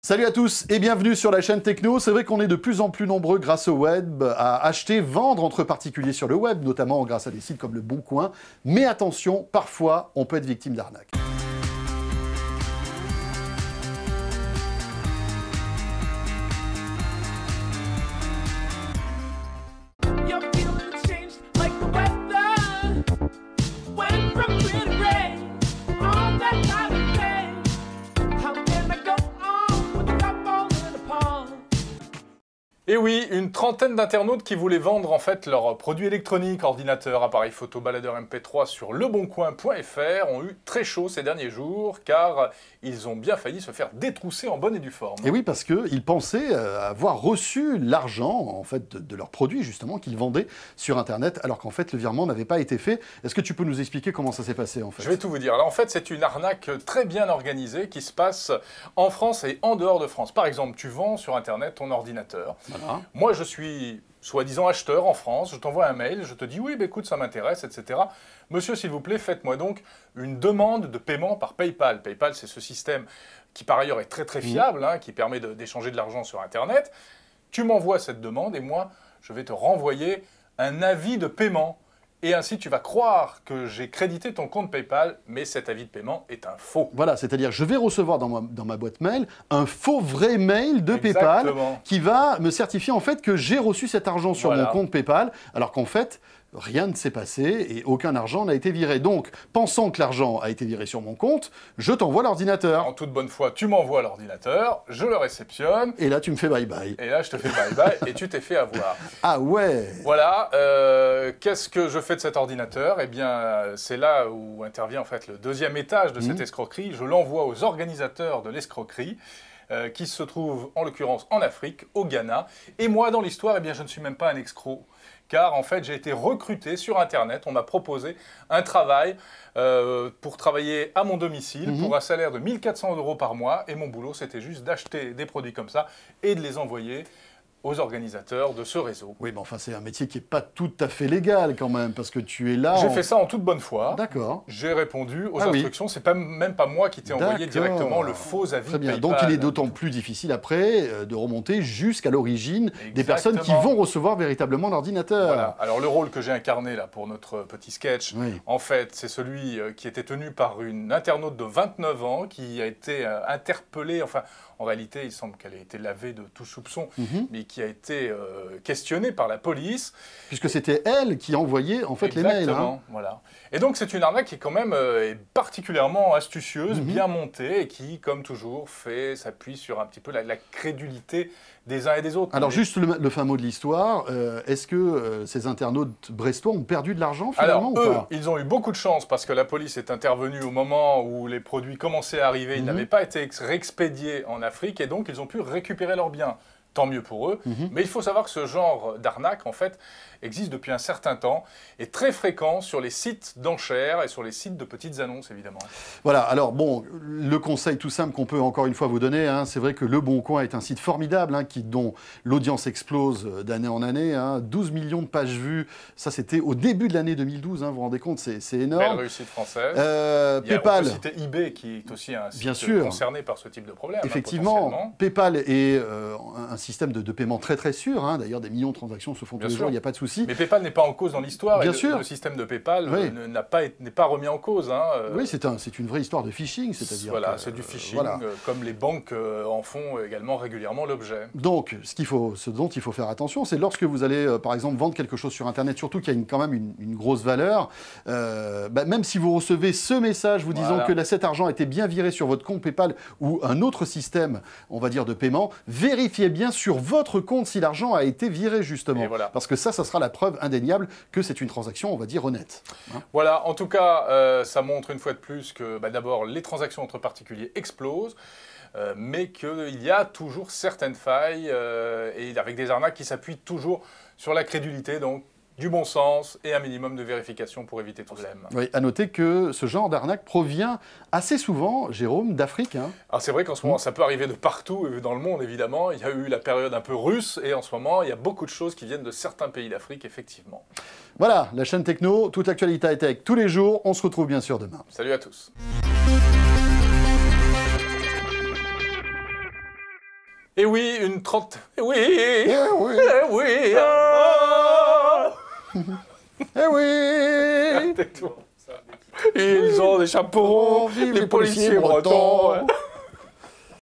Salut à tous et bienvenue sur la chaîne Techno. C'est vrai qu'on est de plus en plus nombreux grâce au web à acheter, vendre entre particuliers sur le web, notamment grâce à des sites comme Le Bon Coin. Mais attention, parfois on peut être victime d'arnaques. Et oui, une trentaine d'internautes qui voulaient vendre en fait leurs produits électroniques, ordinateurs, appareils photo, baladeurs MP3 sur leboncoin.fr ont eu très chaud ces derniers jours car ils ont bien failli se faire détrousser en bonne et due forme. Et oui, parce qu'ils pensaient avoir reçu l'argent en fait de leurs produits justement qu'ils vendaient sur Internet alors qu'en fait le virement n'avait pas été fait. Est-ce que tu peux nous expliquer comment ça s'est passé en fait? Je vais tout vous dire. Alors en fait, c'est une arnaque très bien organisée qui se passe en France et en dehors de France. Par exemple, tu vends sur Internet ton ordinateur. Voilà. Moi, je suis soi-disant acheteur en France, je t'envoie un mail, je te dis « Oui, bah, écoute, ça m'intéresse, etc. » Monsieur, s'il vous plaît, faites-moi donc une demande de paiement par PayPal. PayPal, c'est ce système qui, par ailleurs, est très fiable, qui permet d'échanger de l'argent sur Internet. Tu m'envoies cette demande et moi, je vais te renvoyer un avis de paiement. Et ainsi, tu vas croire que j'ai crédité ton compte PayPal, mais cet avis de paiement est un faux. Voilà, c'est-à-dire je vais recevoir dans ma boîte mail un faux vrai mail de PayPal qui va me certifier en fait que j'ai reçu cet argent sur mon compte PayPal, alors qu'en fait, rien ne s'est passé et aucun argent n'a été viré. Donc, pensant que l'argent a été viré sur mon compte, je t'envoie l'ordinateur. En toute bonne foi, tu m'envoies l'ordinateur, je le réceptionne. Et là, tu me fais bye-bye. Et là, je te fais bye-bye et tu t'es fait avoir. Ah ouais. Voilà. Qu'est-ce que je fais de cet ordinateur? Eh bien, c'est là où intervient en fait le deuxième étage de cette escroquerie. Je l'envoie aux organisateurs de l'escroquerie. Qui se trouvent en l'occurrence en Afrique, au Ghana. Et moi, dans l'histoire, eh bien, je ne suis même pas un escroc. Car en fait, j'ai été recruté sur Internet. On m'a proposé un travail pour travailler à mon domicile pour un salaire de 1 400 € par mois. Et mon boulot, c'était juste d'acheter des produits comme ça et de les envoyer aux organisateurs de ce réseau. Oui, mais enfin, c'est un métier qui n'est pas tout à fait légal quand même, parce que tu es là... J'ai fait ça en toute bonne foi. D'accord. J'ai répondu aux instructions. C'est même pas moi qui t'ai envoyé directement le faux avis Très bien. PayPal. Donc, il est d'autant plus difficile après de remonter jusqu'à l'origine des personnes qui vont recevoir véritablement l'ordinateur. Voilà. Alors, le rôle que j'ai incarné là pour notre petit sketch, en fait, c'est celui qui était tenu par une internaute de 29 ans qui a été interpellée, enfin, en réalité, il semble qu'elle ait été lavée de tout soupçon, mais qui a été questionnée par la police. Puisque c'était elle qui envoyait en fait les mails. Exactement, voilà. Et donc c'est une arnaque qui quand même est particulièrement astucieuse, bien montée, et qui, comme toujours, s'appuie sur un petit peu la crédulité des uns et des autres. Alors juste le fin mot de l'histoire, est-ce que ces internautes brestois ont perdu de l'argent finalement ou pas? Ils ont eu beaucoup de chance parce que la police est intervenue au moment où les produits commençaient à arriver. Ils n'avaient pas été réexpédiés en Afrique et donc ils ont pu récupérer leurs biens. Tant mieux pour eux. Mais il faut savoir que ce genre d'arnaque, en fait, existe depuis un certain temps, est très fréquent sur les sites d'enchères et sur les sites de petites annonces, évidemment. Voilà, alors bon, le conseil tout simple qu'on peut encore une fois vous donner, c'est vrai que Le Bon Coin est un site formidable, dont l'audience explose d'année en année, 12 millions de pages vues, ça c'était au début de l'année 2012, vous vous rendez compte, c'est énorme. Belle réussite française. PayPal. On peut citer eBay, qui est aussi un site concerné par ce type de problème. Effectivement, PayPal est un système de paiement très sûr, d'ailleurs des millions de transactions se font tous les jours, il n'y a pas de souci. Mais PayPal n'est pas en cause dans l'histoire, et sûr. Le système de PayPal n'est pas remis en cause. Oui, c'est une vraie histoire de phishing, c'est-à-dire... Voilà, c'est du phishing, comme les banques en font également régulièrement l'objet. Donc, ce dont il faut faire attention, c'est lorsque vous allez, par exemple, vendre quelque chose sur Internet, surtout qu'il y a quand même une grosse valeur, même si vous recevez ce message vous disant que cet argent était bien viré sur votre compte PayPal ou un autre système, on va dire, de paiement, vérifiez bien sur votre compte si l'argent a été viré, justement. Parce que ça sera la preuve indéniable que c'est une transaction, on va dire, honnête. Voilà, en tout cas, ça montre une fois de plus que, d'abord, les transactions entre particuliers explosent, mais qu'il y a toujours certaines failles, et avec des arnaques qui s'appuient toujours sur la crédulité, donc du bon sens et un minimum de vérification pour éviter tout problème. Oui, à noter que ce genre d'arnaque provient assez souvent, Jérôme, d'Afrique. Alors c'est vrai qu'en ce moment, ça peut arriver de partout dans le monde, évidemment. Il y a eu la période un peu russe, et en ce moment, il y a beaucoup de choses qui viennent de certains pays d'Afrique, effectivement. Voilà, la chaîne Techno, toute l'actualité high-tech tous les jours. On se retrouve bien sûr demain. Salut à tous. Et oui, une trente... Et oui. Eh oui. Eh oui. Eh oui. Ils ont des chapeaux ronds, vive les policiers bretons.